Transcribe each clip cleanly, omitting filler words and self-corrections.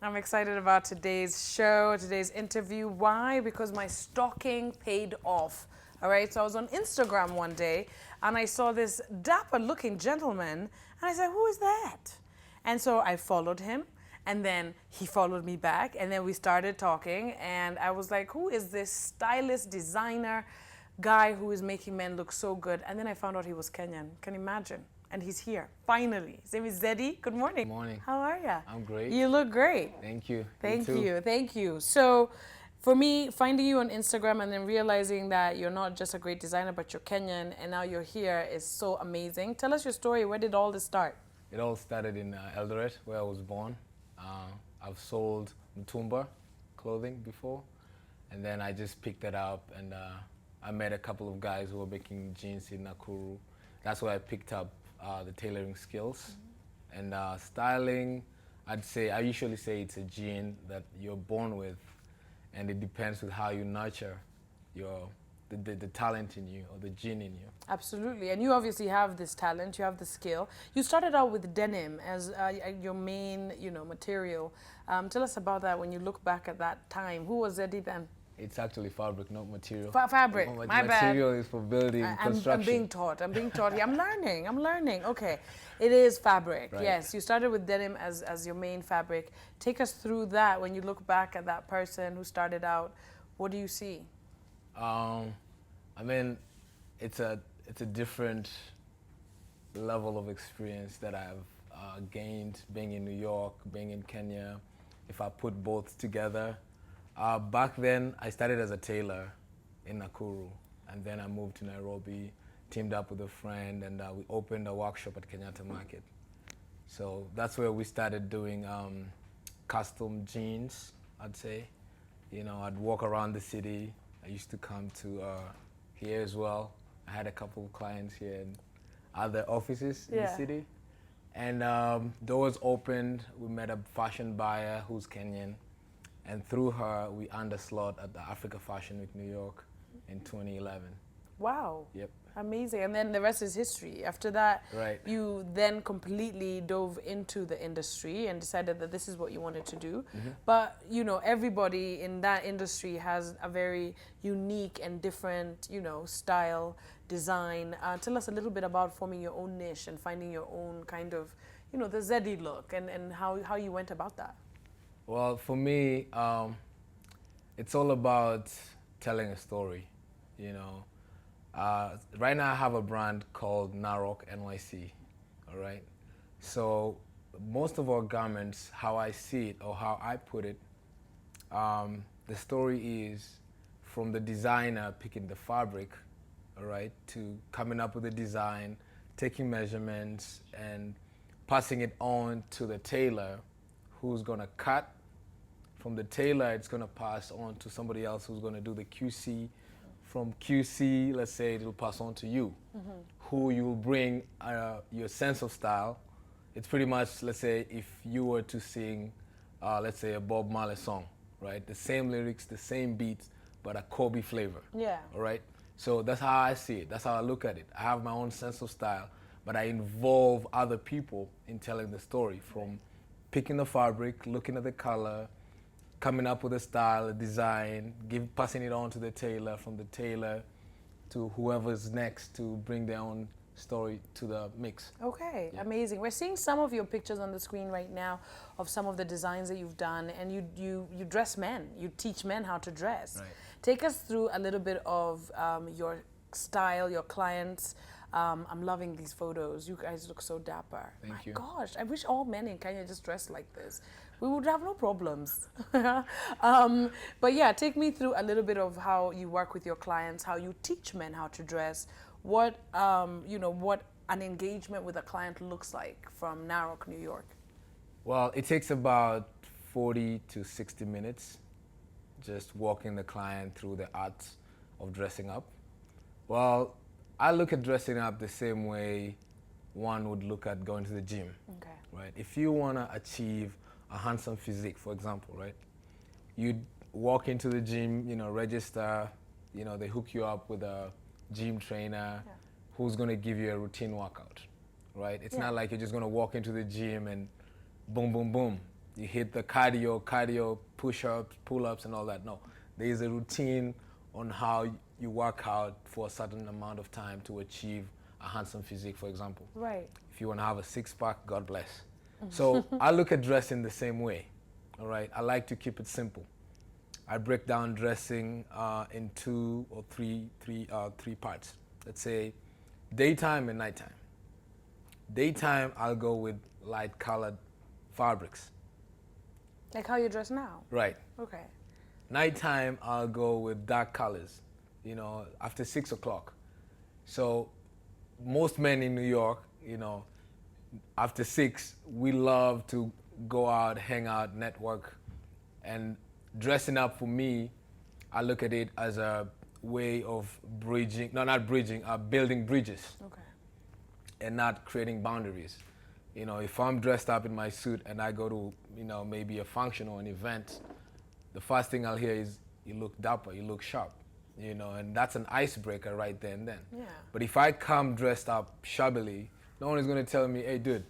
I'm excited about today's show, today's interview. Why? Because my stalking paid off. All right, so I was on Instagram one day and I saw this dapper looking gentleman and I said, who is that? And so I followed him and then he followed me back and then we started talking and I was like, who is this stylist, designer guy who is making men look so good? And then I found out he was Kenyan. Can you imagine? And he's here, finally. His name is Zedi. Good morning. Good morning. How are you? I'm great. You look great. Thank you. Thank You too. you. Thank you. So, for me, finding you on Instagram and then realizing that you're not just a great designer, but you're Kenyan, and now you're here is so amazing. Tell us your story. Where did all this start? It all started in Eldoret, where I was born. I've sold Mtumba clothing before, and then I just picked it up, and I met a couple of guys who were making jeans in Nakuru. That's where I picked up the tailoring skills. And styling, I usually say it's a gene that you're born with, and it depends with how you nurture the talent in you or the gene in you. Absolutely. And you obviously have this talent, you have the skill. You started out with denim as your main, material. Tell us about that when you look back at that time. Who was Zedi then? It's actually fabric, not material. Fabric, my bad. Material is for building, construction. I'm being taught. Yeah, I'm learning. Okay. It is fabric. Right. Yes. You started with denim as your main fabric. Take us through that. When you look back at that person who started out, what do you see? I mean, it's a different level of experience that I've gained being in New York, being in Kenya. If I put both together, back then I started as a tailor in Nakuru, and then I moved to Nairobi, teamed up with a friend, and we opened a workshop at Kenyatta Market. So that's where we started doing custom jeans, I'd say. I'd walk around the city. I used to come to here as well. I had a couple of clients here in other offices in the city. And doors opened. We met a fashion buyer who's Kenyan. And through her, we earned a slot at the Africa Fashion Week New York in 2011. Wow. Yep. Amazing. And then the rest is history. After that, right. You then completely dove into the industry and decided that this is what you wanted to do. Mm-hmm. But, everybody in that industry has a very unique and different, style, design. Tell us a little bit about forming your own niche and finding your own kind of, the Zedi look and how you went about that. Well, for me, it's all about telling a story, Right now I have a brand called Narok NYC, all right? So most of our garments, how I see it or how I put it, the story is from the designer picking the fabric, all right, to coming up with the design, taking measurements and passing it on to the tailor who's gonna cut. From the tailor, it's gonna pass on to somebody else who's gonna do the QC. From QC, let's say it'll pass on to you, who you will bring your sense of style. It's pretty much, let's say, if you were to sing, let's say, a Bob Marley song, right? The same lyrics, the same beats, but a Kobi flavor. Yeah. All right? So that's how I see it. That's how I look at it. I have my own sense of style, but I involve other people in telling the story, from picking the fabric, looking at the color, coming up with a style, a design, passing it on to the tailor, from the tailor to whoever's next to bring their own story to the mix. Okay, yeah. Amazing. We're seeing some of your pictures on the screen right now of some of the designs that you've done, and you dress men. You teach men how to dress. Right. Take us through a little bit of your style, your clients. I'm loving these photos. You guys look so dapper. Thank you. Gosh, I wish all men in Kenya just dressed like this. We would have no problems. But yeah, take me through a little bit of how you work with your clients, how you teach men how to dress, what what an engagement with a client looks like from Narok, New York. Well, it takes about 40 to 60 minutes, just walking the client through the art of dressing up. Well, I look at dressing up the same way one would look at going to the gym. Okay. Right? If you want to achieve a handsome physique, for example, right? You walk into the gym, register, they hook you up with a gym trainer who's going to give you a routine workout, right? It's not like you're just going to walk into the gym and boom, boom, boom. you hit the cardio, push-ups, pull-ups, and all that. No, there is a routine on how you work out for a certain amount of time to achieve a handsome physique, for example. Right. If you want to have a six-pack, God bless. So I look at dressing the same way, all right? I like to keep it simple. I break down dressing in two or three parts. Let's say daytime and nighttime. Daytime, I'll go with light-colored fabrics. Like how you dress now? Right. Okay. Nighttime, I'll go with dark colors, you know, after 6 o'clock. So most men in New York, you know, after 6, we love to go out, hang out, network. And dressing up for me, I look at it as a way of bridging, no, not bridging, building bridges. Okay. And not creating boundaries. You know, if I'm dressed up in my suit and I go to, you know, maybe a function or an event, the first thing I'll hear is, you look dapper, you look sharp, you know, and that's an icebreaker right there and then. Yeah. But if I come dressed up shabbily, no one is going to tell me, hey, dude,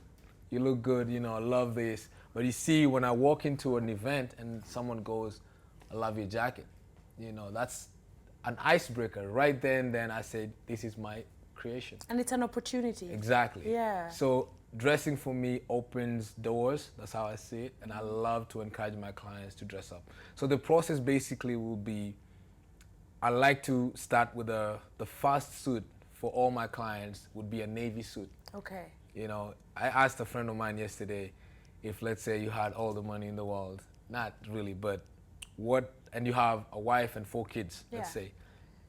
you look good, you know, I love this. But you see, when I walk into an event and someone goes, I love your jacket, you know, that's an icebreaker. Right there and then I said, this is my creation. And it's an opportunity. Exactly. Yeah. So dressing for me opens doors. That's how I see it. And I love to encourage my clients to dress up. So the process basically will be, I like to start with the first suit for all my clients would be a navy suit. Okay. You know, I asked a friend of mine yesterday if, let's say, you had all the money in the world. Not really, but what, and you have a wife and 4 kids, let's say,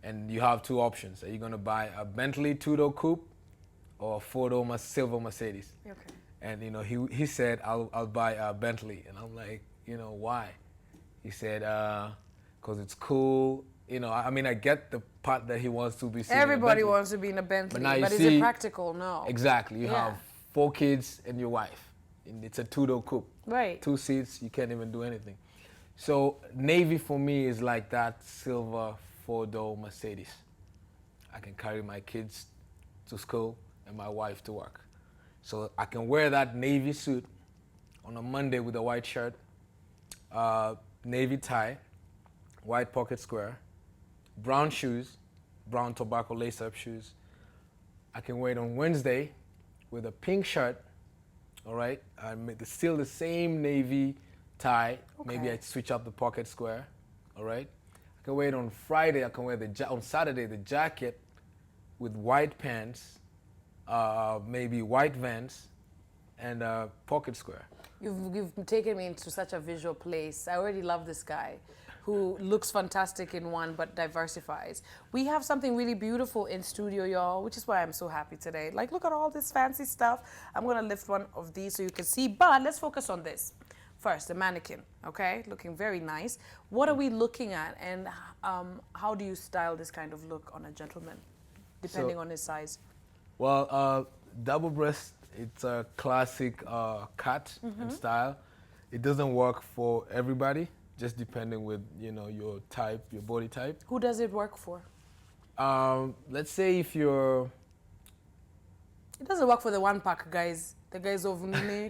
and you have 2 options. Are you going to buy a Bentley 2-door coupe or a 4-door silver Mercedes? Okay. And, you know, he said, I'll buy a Bentley. And I'm like, you know, why? He said, because it's cool. You know, I mean, I get the part that he wants to be seen. Everybody wants to be in a Bentley, but is it practical? No. Exactly. You have 4 kids and your wife. And it's a 2-door coupe. Right. 2 seats, you can't even do anything. So navy for me is like that silver 4-door Mercedes. I can carry my kids to school and my wife to work. So I can wear that navy suit on a Monday with a white shirt, navy tie, white pocket square, brown shoes, brown tobacco lace-up shoes. I can wear it on Wednesday with a pink shirt, all right? I make still the same navy tie. Okay. Maybe I switch up the pocket square, all right? I can wear it on Friday. I can wear on Saturday the jacket with white pants, maybe white Vans, and pocket square. You've taken me into such a visual place. I already love this guy who looks fantastic in one but diversifies. We have something really beautiful in studio, y'all, which is why I'm so happy today. Like, look at all this fancy stuff. I'm gonna lift one of these so you can see, but let's focus on this. First, the mannequin, okay? Looking very nice. What are we looking at, and how do you style this kind of look on a gentleman, depending on his size? Well, double breast, it's a classic cut and style. It doesn't work for everybody, just depending with, you know, your type, your body type. Who does it work for? Let's say if you're... It doesn't work for the one-pack guys. The guys of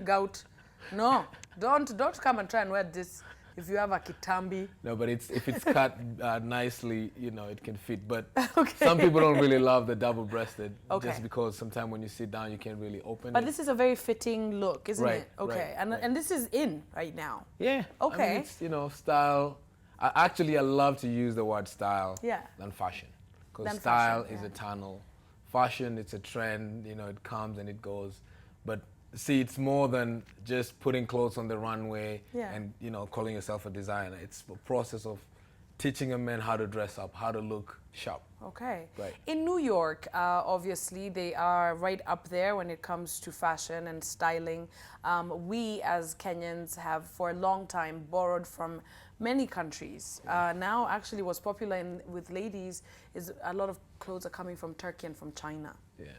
gout. No, don't come and try and wear this if you have a kitambi. No, but if it's cut nicely, you know, it can fit. But some people don't really love the double-breasted, just because sometimes when you sit down, you can't really open it. But this is a very fitting look, isn't it? Okay, right. And this is in right now. Yeah. Okay. I mean, it's, you know, style. I love to use the word style than fashion. Because style is eternal. Fashion, it's a trend, you know, it comes and it goes. But see, it's more than just putting clothes on the runway and, you know, calling yourself a designer. It's a process of teaching a man how to dress up, how to look sharp. Okay. Right. In New York, obviously, they are right up there when it comes to fashion and styling. We, as Kenyans, have for a long time borrowed from many countries. Now, actually, what's popular with ladies is a lot of clothes are coming from Turkey and from China. Yeah.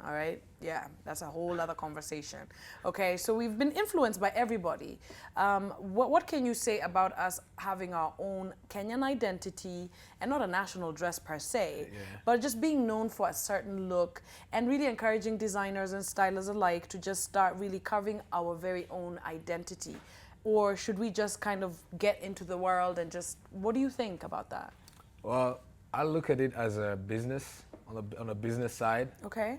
All right, yeah, that's a whole other conversation. Okay, so we've been influenced by everybody. What can you say about us having our own Kenyan identity, and not a national dress per se, but just being known for a certain look, and really encouraging designers and stylists alike to just start really carving our very own identity? or should we just kind of get into the world and just, what do you think about that? Well, I look at it as a business, on a business side. Okay.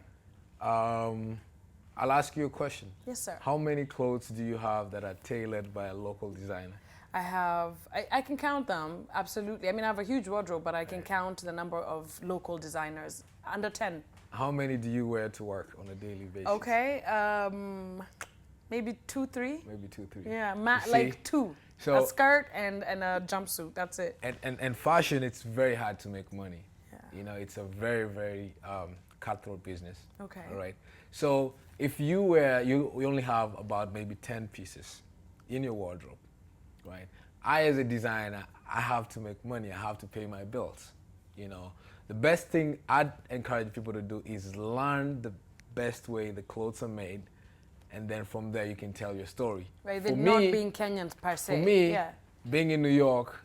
I'll ask you a question. Yes, sir. How many clothes do you have that are tailored by a local designer? I can count them, absolutely. I mean, I have a huge wardrobe, but I can count the number of local designers, under 10. How many do you wear to work on a daily basis? Okay, maybe 2, 3. Maybe 2, 3. Yeah, like 2. So a skirt and a jumpsuit, that's it. And fashion, it's very hard to make money. Yeah. You know, it's a very, very cutthroat business. Okay. All right. So if you only have about maybe 10 pieces in your wardrobe, right? I, as a designer, I have to make money. I have to pay my bills. You know, the best thing I'd encourage people to do is learn the best way the clothes are made, and then from there you can tell your story. Right, they're not being Kenyan per se. For me, yeah. being in New York,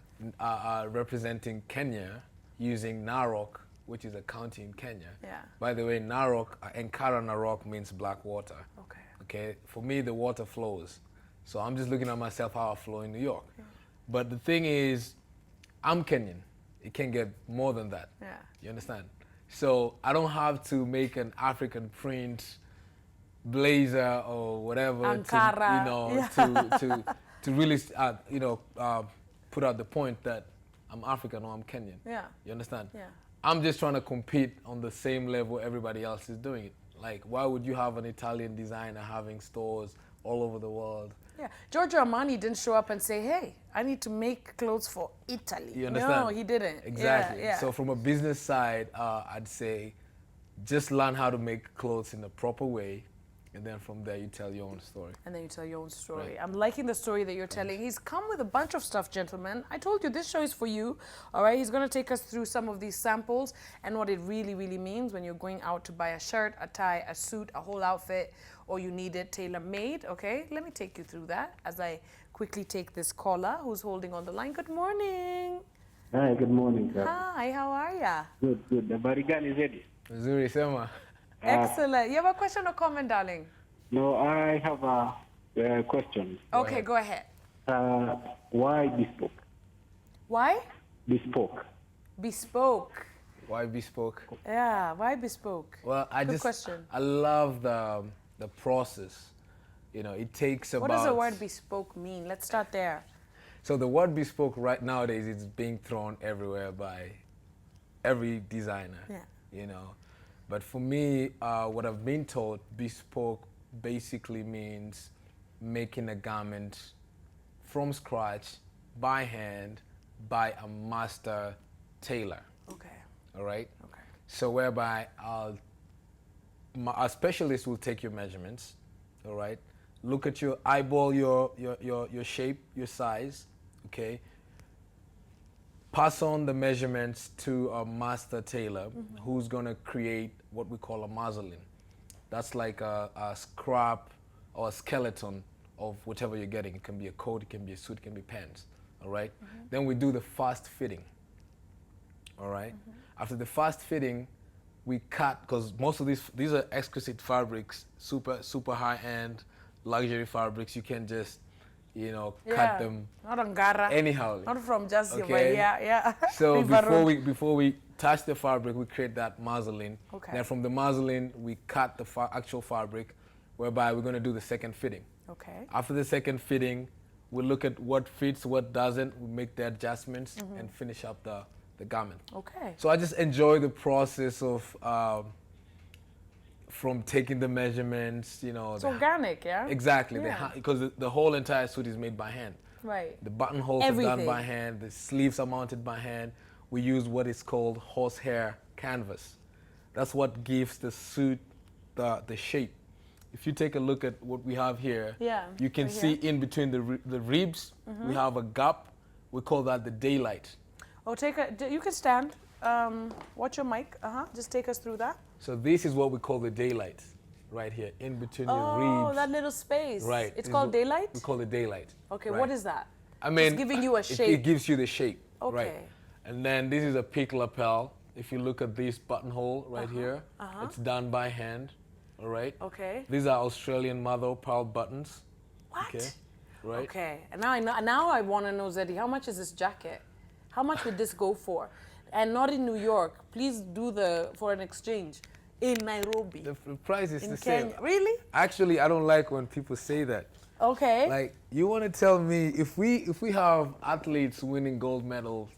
representing Kenya, using Narok, which is a county in Kenya. Yeah. By the way, Narok, Ankara Narok means black water. Okay. Okay, for me, the water flows. So I'm just looking at myself how I flow in New York. Yeah. But the thing is, I'm Kenyan. It can get more than that. Yeah. You understand? So I don't have to make an African print blazer or whatever Ankara. to really put out the point that I'm African or I'm Kenyan. Yeah. You understand? Yeah. I'm just trying to compete on the same level everybody else is doing it. Like, why would you have an Italian designer having stores all over the world? Yeah, Giorgio Armani didn't show up and say, hey, I need to make clothes for Italy. You understand? No, he didn't. Exactly. Yeah, yeah. So from a business side, I'd say just learn how to make clothes in the proper way, and then from there you tell your own story. And then you tell your own story. Right. I'm liking the story that you're telling. He's come with a bunch of stuff, gentlemen. I told you this show is for you. All right, he's going to take us through some of these samples and what it really, really means when you're going out to buy a shirt, a tie, a suit, a whole outfit, or you need it tailor-made. Okay, let me take you through that as I quickly take this caller who's holding on the line. Good morning. Hi, good morning, sir. Hi, how are ya? Good, good. Habari gani Zedi? Zuri Sema. Excellent. You have a question or comment, darling? No, I have a question. Okay, go ahead. Why bespoke? Why? Bespoke. Bespoke. Why Bespoke? Yeah, why bespoke? Well, Good question. I love the process. You know, it takes about... What does the word bespoke mean? Let's start there. So the word bespoke right nowadays is being thrown everywhere by every designer. Yeah. You know, but for me, what I've been told, bespoke basically means making a garment from scratch, by hand, by a master tailor. Okay. All right. Okay. So whereby a specialist will take your measurements. All right. Look at your eyeball, your shape, your size. Okay. Pass on the measurements to a master tailor who's going to create what we call a muslin. That's like a scrap or a skeleton of whatever you're getting. It can be a coat, it can be a suit, it can be pants. All right? Then we do the fast fitting. All right? After the fast fitting, we cut, because most of these are exquisite fabrics, super high-end luxury fabrics. You can just cut them not Angara. anyhow. Not from just Okay. yeah. So River before we touch the fabric, we create that muslin. Okay. Then from the muslin, we cut the actual fabric, whereby we're going to do the second fitting. Okay. After the second fitting, we look at what fits, what doesn't. We make the adjustments and finish up the garment. Okay. So I just enjoy the process of from taking the measurements, It's organic, yeah? Exactly, Yeah. because the whole entire suit is made by hand. Right. The buttonholes are done Everything. by hand, the sleeves are mounted by hand. We use what is called horsehair canvas. That's what gives the suit the shape. If you take a look at what we have here, Yeah, you can right see here. in between the ribs, we have a gap. We call that the daylight. Oh, you can stand. Watch your mic. Just take us through that. So this is what we call the daylight, right here, in between the Oh, ribs. that little space. Right. It's This called is what daylight? We call it daylight. Okay, right. what is that? I mean, It's giving you a It shape. gives you the shape. Okay. Right. And then this is a peak lapel. If you look at this buttonhole right here, it's done by hand. All right. Okay. These are Australian mother of pearl buttons. What? Okay. right? Okay, and now I want to know, Zedi, how much is this jacket? How much would this go for? And not in New York. Please do the foreign exchange in Nairobi. The price is in the Kenya. same. Really? Actually, I don't like when people say that. Okay. Like, you want to tell me if we have athletes winning gold medals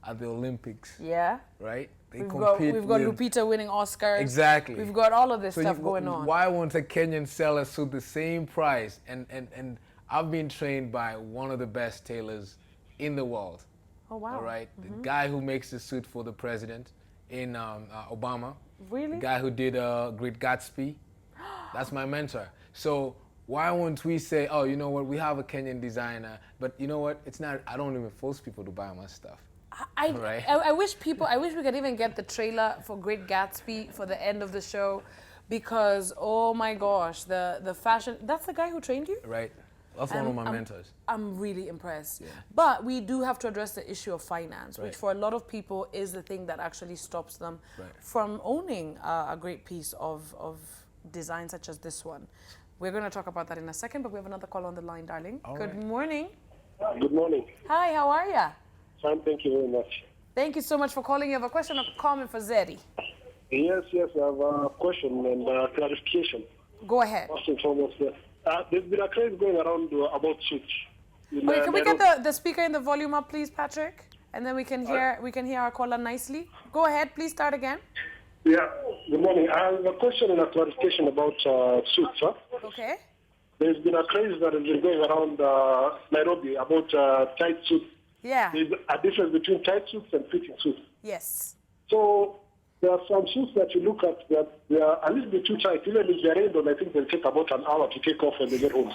at the Olympics, Yeah. right? They We've compete got with, Lupita winning Oscars. Exactly. We've got all of this So stuff going on. Why won't a Kenyan sell a suit the same price? And I've been trained by one of the best tailors in the world. Oh, wow. All right, the guy who makes the suit for the president in Obama. Really? The guy who did Great Gatsby. That's my mentor. So why won't we say, oh, you know what, we have a Kenyan designer, but you know what, it's not, I don't even force people to buy my stuff. Right. I wish we could even get the trailer for Great Gatsby for the end of the show, because oh my gosh, the fashion, that's the guy who trained you? Right. That's one of my mentors. I'm really impressed. Yeah. But we do have to address the issue of finance, which Right. for a lot of people is the thing that actually stops them Right. from owning a great piece of design such as this one. We're going to talk about that in a second, but we have another call on the line, darling. All Good right. morning. Good morning. Hi, how are you? Fine, thank you very much. Thank you so much for calling. You have a question or comment for Zedi? Yes, I have a question and clarification. Go ahead. First and foremost, there's been a craze going around about suits. Okay, can we get the speaker and the volume up, please, Patrick? And then we can hear our caller nicely. Go ahead, please start again. Yeah, good morning. I have a question and a clarification about suits. Huh? Okay. There's been a craze that has been going around Nairobi about tight suits. Yeah. There's a difference between tight suits and fitting suits. Yes. So there are some suits that you look at that they are a little bit too tight. Even if they're rained on, I think they'll take about an hour to take off when they get home.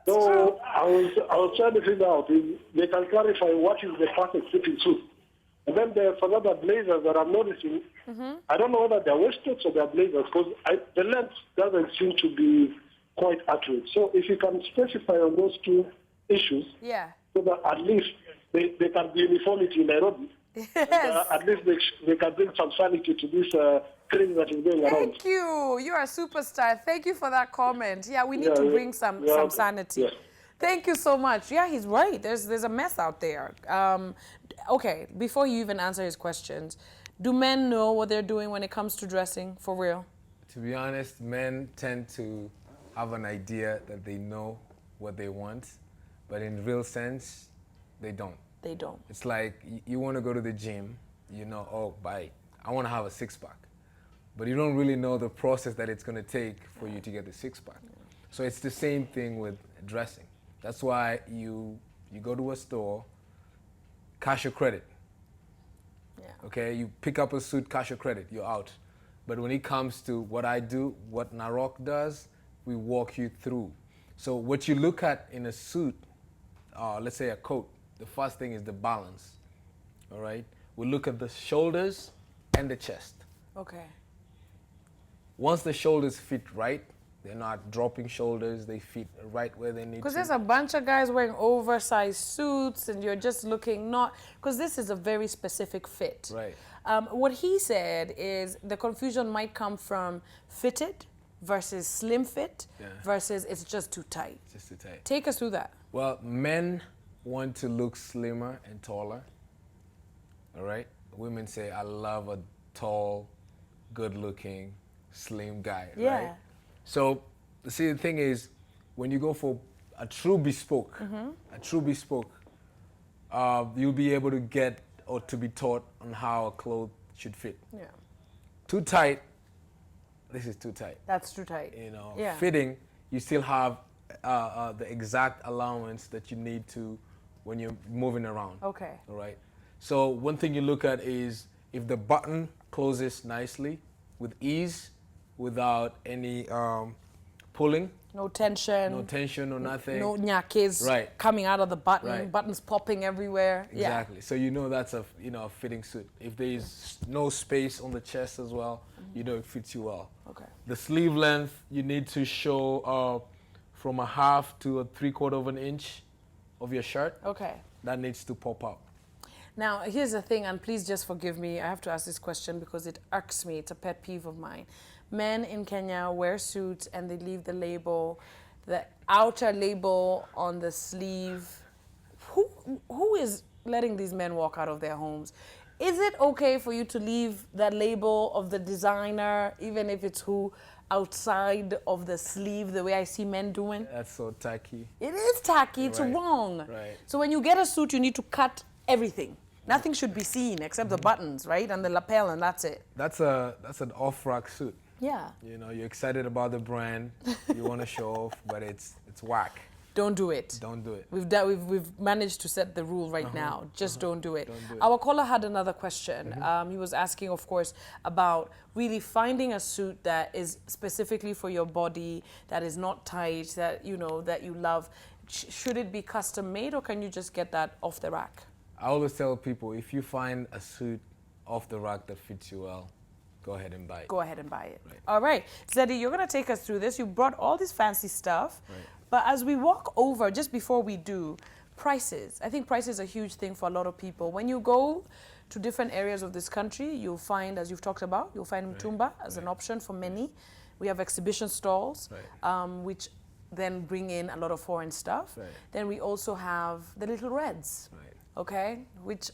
So I was trying to figure out if they can clarify what is the perfect fitting suit. And then there's some other blazers that I'm noticing. I don't know whether they're waistcoats or they're blazers, because the length doesn't seem to be quite accurate. So if you can specify on those two issues, Yeah. so that at least they can be uniformity in Nairobi. Yes. And, at least they can bring some sanity to this craze that is going around. Thank you. You are a superstar. Thank you for that comment. Yeah, we need to bring some sanity. Yes. Thank you so much. Yeah, he's right. There's a mess out there. Okay, before you even answer his questions, do men know what they're doing when it comes to dressing, for real? To be honest, men tend to have an idea that they know what they want, but in real sense, they don't. They don't. It's like you want to go to the gym, you know, oh, I want to have a six-pack. But you don't really know the process that it's going to take for you to get the six-pack. So it's the same thing with dressing. That's why you go to a store, cash your credit. Yeah. Okay, you pick up a suit, cash your credit, you're out. But when it comes to what I do, what Narok does, we walk you through. So what you look at in a suit, let's say a coat, the first thing is the balance, all right? We look at the shoulders and the chest. Okay. Once the shoulders fit right, they're not dropping shoulders, they fit right where they need to. Because there's a bunch of guys wearing oversized suits and you're just looking not, because this is a very specific fit. Right. What he said is the confusion might come from fitted versus slim fit versus it's just too tight. Just too tight. Take us through that. Well, men want to look slimmer and taller, all right? Women say, I love a tall, good-looking, slim guy, right? So, see, the thing is, when you go for a true bespoke, you'll be able to get or to be taught on how a clothes should fit. Yeah. Too tight, this is too tight. That's too tight. You know, Yeah. fitting, you still have the exact allowance that you need to when you're moving around. Okay. All right. So one thing you look at is if the button closes nicely, with ease, without any pulling. No tension. No tension, no nothing. No nyakis Right. coming out of the button. Right. Buttons popping everywhere. Exactly. So you know that's a a fitting suit. If there's no space on the chest as well, you know it fits you well. Okay. The sleeve length you need to show from a half to a 3/4 of an inch of your shirt. Okay. That needs to pop up. Now, here's the thing, and please just forgive me. I have to ask this question because it irks me. It's a pet peeve of mine. Men in Kenya wear suits and they leave the label the outer label on the sleeve. Who is letting these men walk out of their homes? Is it okay for you to leave that label of the designer, even if it's who, outside of the sleeve, the way I see men doing? That's so tacky. It is tacky, it's Right. wrong. Right. So when you get a suit, you need to cut everything. Nothing should be seen except the buttons, right? And the lapel, and that's it. That's an off-rack suit. Yeah. You know, you're excited about the brand, you want to show off, but it's whack. Don't do it. Don't do it. We've managed to set the rule right now. Just don't do it. Don't do it. Our caller had another question. He was asking, of course, about really finding a suit that is specifically for your body, that is not tight, that you know that you love. Should it be custom made, or can you just get that off the rack? I always tell people, if you find a suit off the rack that fits you well, go ahead and buy it. Go ahead and buy it. Right. All right, Zeddy, you're gonna take us through this. You brought all this fancy stuff, Right. but as we walk over, just before we do, prices. I think price is a huge thing for a lot of people. When you go to different areas of this country, you'll find, as you've talked about, you'll find Mutumba as an option for many. We have exhibition stalls, which then bring in a lot of foreign stuff. Right. Then we also have the little reds. Right. Okay, which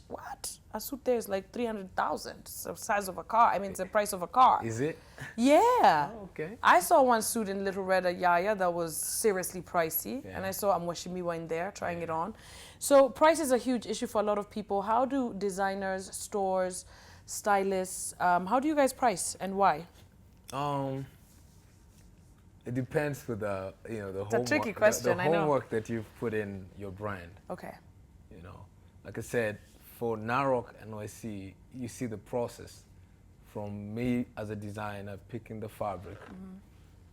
a suit there is like 300,000. It's the size of a car. I mean, it's the price of a car. Is it? Yeah. Oh, okay. I saw one suit in Little Red at Yaya that was seriously pricey, Yeah. and I saw Amwashimiwa in there trying it on. So price is a huge issue for a lot of people. How do designers, stores, stylists, how do you guys price and why? It depends with the the It's a tricky question, the I know. homework that you've put in your brand. Okay. You know, like I said, for Narok and NYC, you see the process from me as a designer picking the fabric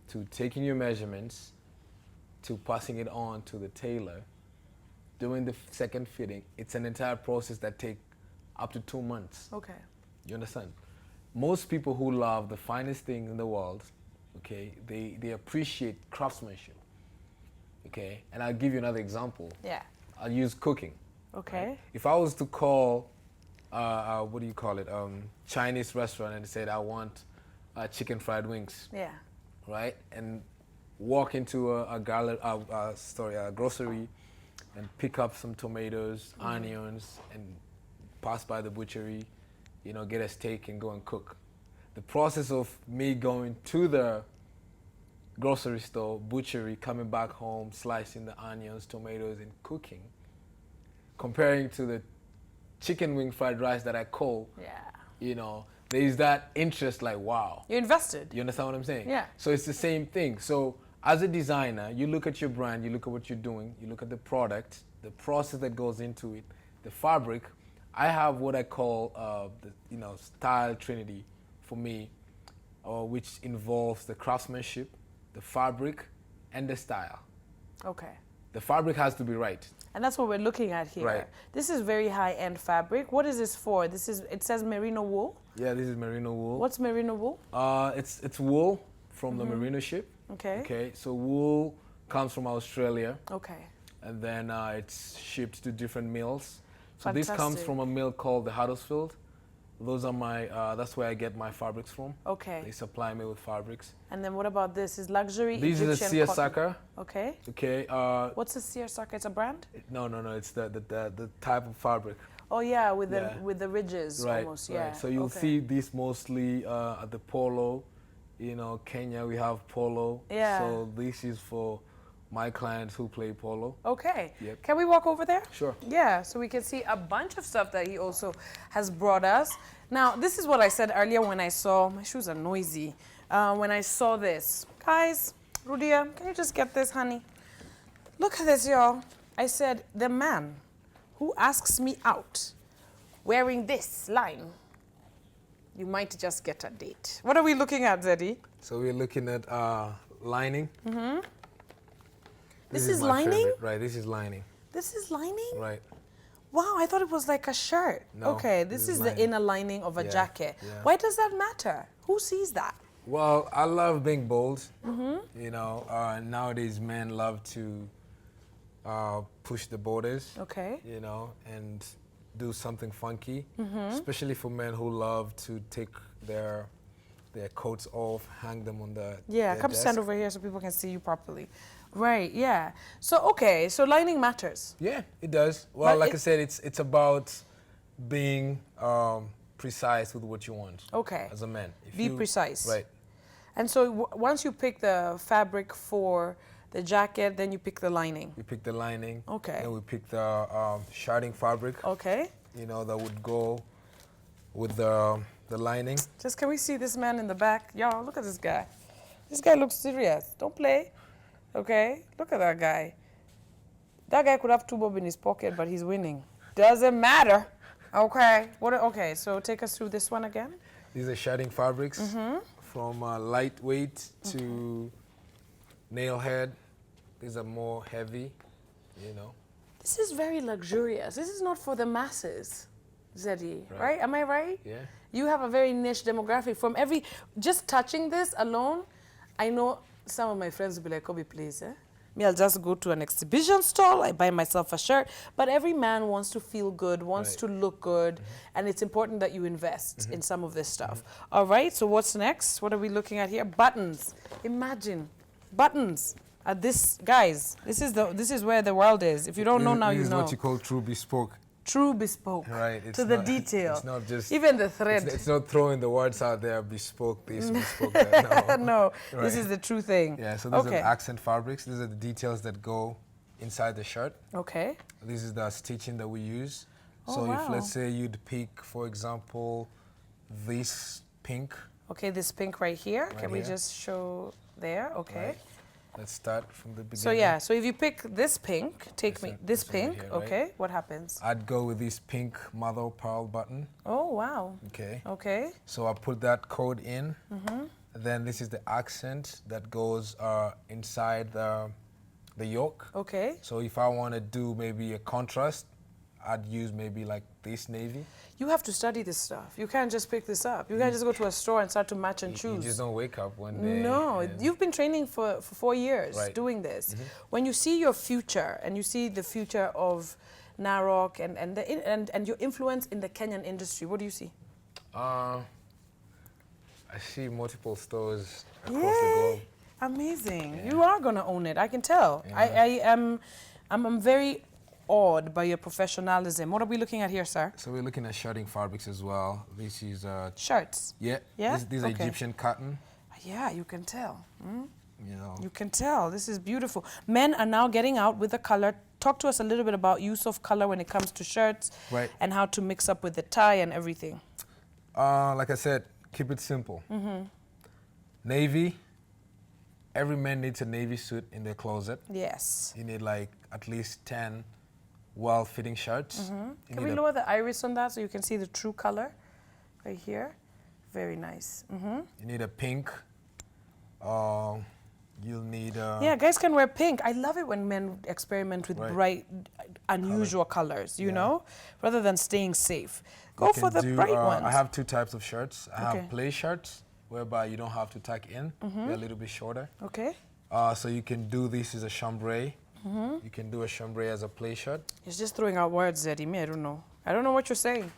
to taking your measurements to passing it on to the tailor, doing the second fitting. It's an entire process that takes up to 2 months. Okay. You understand? Most people who love the finest thing in the world, okay, they appreciate craftsmanship. Okay, and I'll give you another example. Yeah. I'll use cooking. Okay. Right? If I was to call, what do you call it, Chinese restaurant and said I want chicken fried wings, Yeah. right? And walk into a grocery and pick up some tomatoes, onions, and pass by the butchery, get a steak and go and cook. The process of me going to the grocery store, butchery, coming back home, slicing the onions, tomatoes, and cooking, comparing to the chicken wing fried rice that I call, Yeah. there is that interest like, wow. You're invested. You understand what I'm saying? Yeah. So it's the same thing. So as a designer, you look at your brand, you look at what you're doing, you look at the product, the process that goes into it, the fabric. I have what I call the style trinity for me, which involves the craftsmanship, the fabric, and the style. Okay. The fabric has to be right. And that's what we're looking at here. Right. This is very high-end fabric. What is this for? It says merino wool. Yeah, this is merino wool. What's merino wool? It's wool from the merino ship. Okay. Okay, so wool comes from Australia, Okay. and then it's shipped to different mills. So this comes Fantastic. from a mill called the Huddersfield. Those are that's where I get my fabrics from. Okay. They supply me with fabrics. And then what about this? Is luxury This is a Egyptian seersucker. cotton. Okay. Okay. What's a seersucker? It's a brand? No. It's the type of fabric. Oh yeah, with the Yeah. with the ridges almost. Yeah. Right. So you'll Okay. see these mostly at the polo. Kenya we have polo. Yeah. So this is for my clients who play polo. Okay. Yep. Can we walk over there? Sure. Yeah, so we can see a bunch of stuff that he also has brought us. Now, this is what I said earlier when I saw, my shoes are noisy, when I saw this. Guys, Rudia, can you just get this, honey? Look at this, y'all. I said, the man who asks me out wearing this line, you might just get a date. What are we looking at, Zeddy? So we're looking at lining. Mm-hmm. This is my lining? favorite. Right, this is lining. This is lining? Right. Wow, I thought it was like a shirt. No, Okay, this is the lining. inner lining of a Yeah, jacket. yeah. Why does that matter? Who sees that? Well, I love being bold. Mm-hmm. Nowadays men love to push the borders. Okay. And do something funky, Mm-hmm. especially for men who love to take their coats off, hang them on Yeah, their come desk. stand over here so people can see you properly. Right, yeah. So, okay, so lining matters. Yeah, it does. Well, But like I said, it's about being precise with what you want. Okay. As a man. If Be precise. Right. And so once you pick the fabric for the jacket, then you pick the lining. We pick the lining. Okay. Then we pick the sharding fabric. Okay. You know, that would go with the lining. Just can we see this man in the back? Y'all, look at this guy. This guy looks serious. Don't play. Okay? Look at that guy. That guy could have 2 bob in his pocket, but he's winning. Doesn't matter. Okay. Okay, so take us through this one again. These are sharding fabrics from lightweight to nail head. These are more heavy, you know. This is very luxurious. This is not for the masses, Zeddy, right? Am I right? Yeah. You have a very niche demographic. From just touching this alone, I know some of my friends will be like, Kobi, please, eh? Me, I'll just go to an exhibition stall, I buy myself a shirt. But every man wants to feel good, wants to look good, and it's important that you invest in some of this stuff. All right, so what's next? What are we looking at here? Buttons. Imagine, buttons. Guys, this is where the world is. If you don't know now, you know. This is what you call true bespoke. True bespoke. Right. It's to the not, detail. It's not just... Even the thread. It's not throwing the words out there, bespoke this, bespoke that. No. No, Right. this is the true thing. Yeah, so these are the accent fabrics. These are the details that go inside the shirt. Okay. This is the stitching that we use. Oh, so wow. if, let's say, you'd pick, for example, this pink. Okay, this pink right here. Right Can we here. just show there? Okay. Right. Let's start from the beginning. So yeah, so if you pick this pink, this this one pink, here, right? okay, what happens? I'd go with this pink mother of pearl button. Oh, wow. Okay. Okay. So I put that code in. Then this is the accent that goes inside the yoke. Okay. So if I want to do maybe a contrast, I'd use maybe like this navy. You have to study this stuff. You can't just pick this up. You can't just go to a store and start to match and choose. You just don't wake up one day. No, and- you've been training for 4 years Right. doing this. When you see your future and you see the future of Narok and your influence in the Kenyan industry, what do you see? I see multiple stores across the globe. Amazing. Yeah. You are going to own it. I can tell. Yeah. I'm very awed by your professionalism. What are we looking at here, sir? So we're looking at sharding fabrics as well. This is Shirts. yeah. Yeah? These are Okay. Egyptian cotton. Yeah, you can tell. You know. You can tell. This is beautiful. Men are now getting out with the color. Talk to us a little bit about use of color when it comes to shirts. Right. And how to mix up with the tie and everything. Like I said, keep it simple. Navy. Every man needs a navy suit in their closet. Yes. You need like at least 10 well-fitting shirts. You Can need we lower the iris on that so you can see the true color? Right here. Very nice. You need a pink. You'll need Yeah, guys can wear pink. I love it when men experiment with Right. bright, unusual colors, you know, rather than staying safe. Go you for can the do, bright ones. I have 2 types of shirts. I Okay. have play shirts, whereby you don't have to tuck in. They're a little bit shorter. Okay. So you can do this as a chambray. You can do a chambray as a play shirt. He's just throwing out words, Zeddy. Me, I don't know. I don't know what you're saying.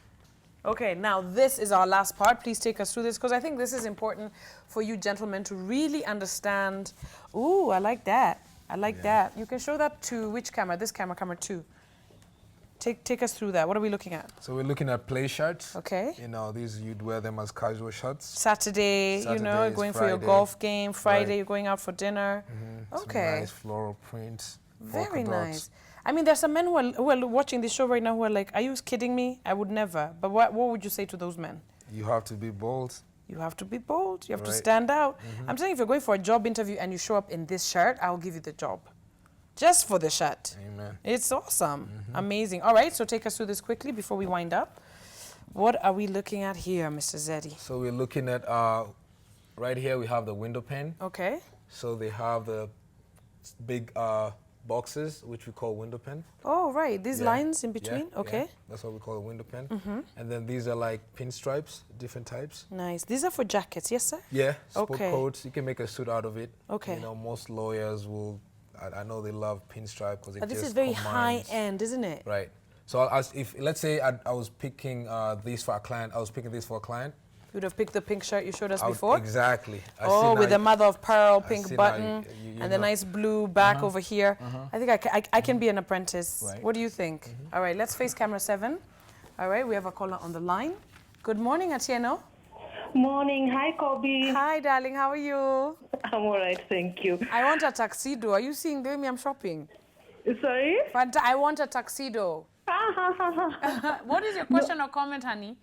Okay, now this is our last part. Please take us through this because I think this is important for you gentlemen to really understand. Ooh, I like that. I like that. You can show that to which camera? This camera, camera 2. Take us through that. What are we looking at? So we're looking at play shirts. Okay. You know, these you'd wear them as casual shirts. Saturday, you know, Saturdays, going for your Friday. golf game. Friday, Right. you're going out for dinner. Okay. Some nice floral prints. Very polka dots. nice. I mean, there's some men who are watching this show right now who are like, are you kidding me? I would never. But what would you say to those men? You have to be bold. You have to be bold. You have to Right. stand out. I'm saying if you're going for a job interview and you show up in this shirt, I'll give you the job. Just for the shirt. Amen. It's awesome. Amazing. All right, so take us through this quickly before we wind up. What are we looking at here, Mr. Zeddy? So we're looking at, right here we have the window pane. Okay. So they have the big boxes, which we call window pen. Oh, right. These Yeah. lines in between? Yeah, Okay. yeah. That's what we call a window pen. And then these are like pinstripes, different types. Nice. These are for jackets, yes, sir? Yeah, sport Okay. coats. You can make a suit out of it. Okay. You know, most lawyers will, I know they love pinstripe because it But just this is very combines- high end, isn't it? Right. So if let's say I was picking these for a client, I was picking this for a client, You would have picked the pink shirt you showed us before. Exactly. Oh, with the mother of pearl, pink button, you and the nice blue back over here. I think I can be an apprentice. Right. What do you think? All right, let's face camera 7. All right, we have a caller on the line. Good morning, Atieno. Morning. Hi, Kobi. Hi, darling. How are you? I'm all right, thank you. I want a tuxedo. Are you seeing me? I'm shopping. Sorry? I want a tuxedo. What is your question or comment, honey?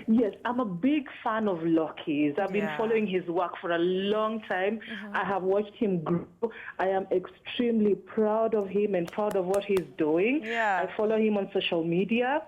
Yes, I'm a big fan of Lucky's. I've been following his work for a long time. I have watched him grow. I am extremely proud of him and proud of what he's doing. Yeah. I follow him on social media,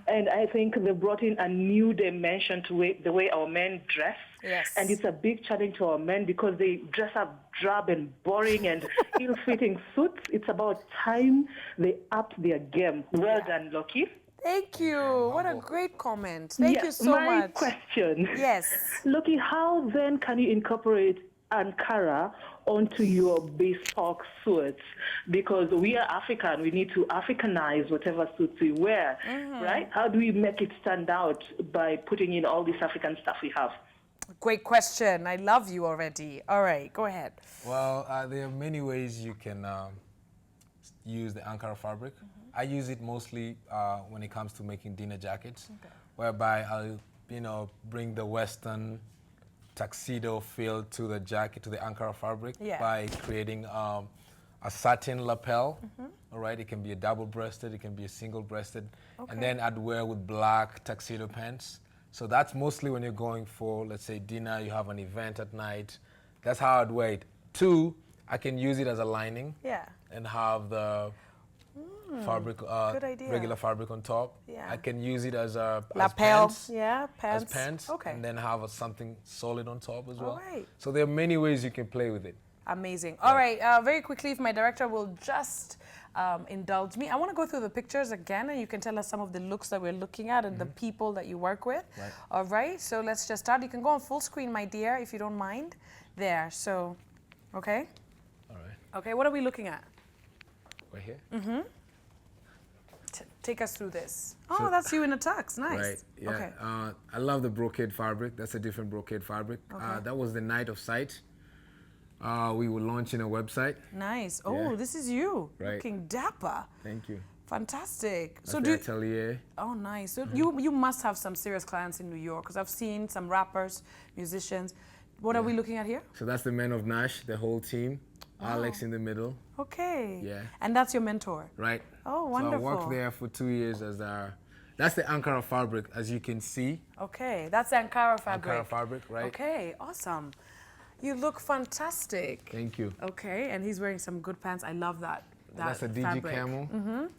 and I think they brought in a new dimension to the way our men dress. Yes. And it's a big challenge to our men because they dress up drab and boring and ill-fitting suits. It's about time they upped their game. Well done, Lucky. Thank you. What a great comment. Thank you so much. My question. Yes. Lucky, how then can you incorporate Ankara onto your bespoke suits? Because we are African, we need to Africanize whatever suits we wear, right? How do we make it stand out by putting in all this African stuff we have? Great question. I love you already. All right, go ahead. Well, there are many ways you can use the Ankara fabric. I use it mostly when it comes to making dinner jackets, whereby I'll, bring the Western tuxedo feel to the jacket, to the Ankara fabric, by creating a satin lapel. All right, it can be a double-breasted, it can be a single-breasted, and then I'd wear with black tuxedo pants. So that's mostly when you're going for, let's say, dinner, you have an event at night. That's how I'd wear it. 2, I can use it as a lining and have the fabric, regular fabric on top. I can use it as a lapel, pants, pants. as pants, and then have something solid on top as well. All right. So there are many ways you can play with it. Amazing. All right, very quickly, if my director will just indulge me. I want to go through the pictures again, and you can tell us some of the looks that we're looking at and the people that you work with. All right, so let's just start. You can go on full screen, my dear, if you don't mind. There, so, okay? All right. Okay, what are we looking at? Right here? Take us through this. Oh, that's you in a tux. Nice. Right, yeah. Okay. I love the brocade fabric. That's a different brocade fabric. That was the night of sight. We were launching a website. Nice. Oh, this is you. Right. Looking dapper. Thank you. Fantastic. That's the atelier. Oh, nice. So you must have some serious clients in New York, because I've seen some rappers, musicians. What are we looking at here? So that's the Men of Nash, the whole team. Alex in the middle. Okay. Yeah. And that's your mentor? Right. Oh, wonderful. So I worked there for 2 years as that's the Ankara fabric, as you can see. Okay, that's the Ankara fabric. Ankara fabric, right? Okay, awesome. You look fantastic. Thank you. Okay, and he's wearing some good pants. I love that. That's a DG fabric. camel.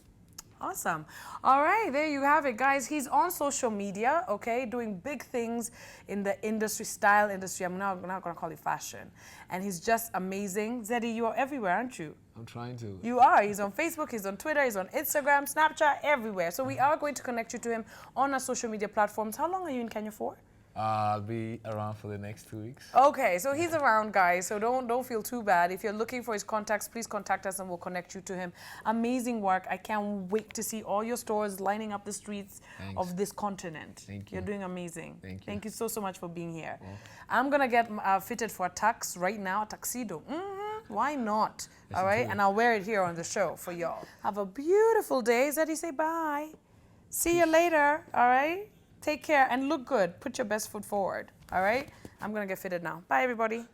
Awesome. All right, there you have it, guys. He's on social media, okay, doing big things in the industry, style industry. I'm not going to call it fashion. And he's just amazing. Zedi, you are everywhere, aren't you? I'm trying to. You are. He's on Facebook, he's on Twitter, he's on Instagram, Snapchat, everywhere. So we are going to connect you to him on our social media platforms. How long are you in Kenya for? I'll be around for the next 2 weeks. Okay, so he's around, guys, so don't feel too bad. If you're looking for his contacts, please contact us and we'll connect you to him. Amazing work. I can't wait to see all your stores lining up the streets of this continent. Thank you. You're doing amazing. Thank you. Thank you so much for being here. Well, I'm going to get fitted for a tux right now, a tuxedo. Why not? All right, and I'll wear it here on the show for y'all. Have a beautiful day. Zeddy, say bye. See you later, all right? Take care and look good. Put your best foot forward, all right? I'm going to get fitted now. Bye, everybody.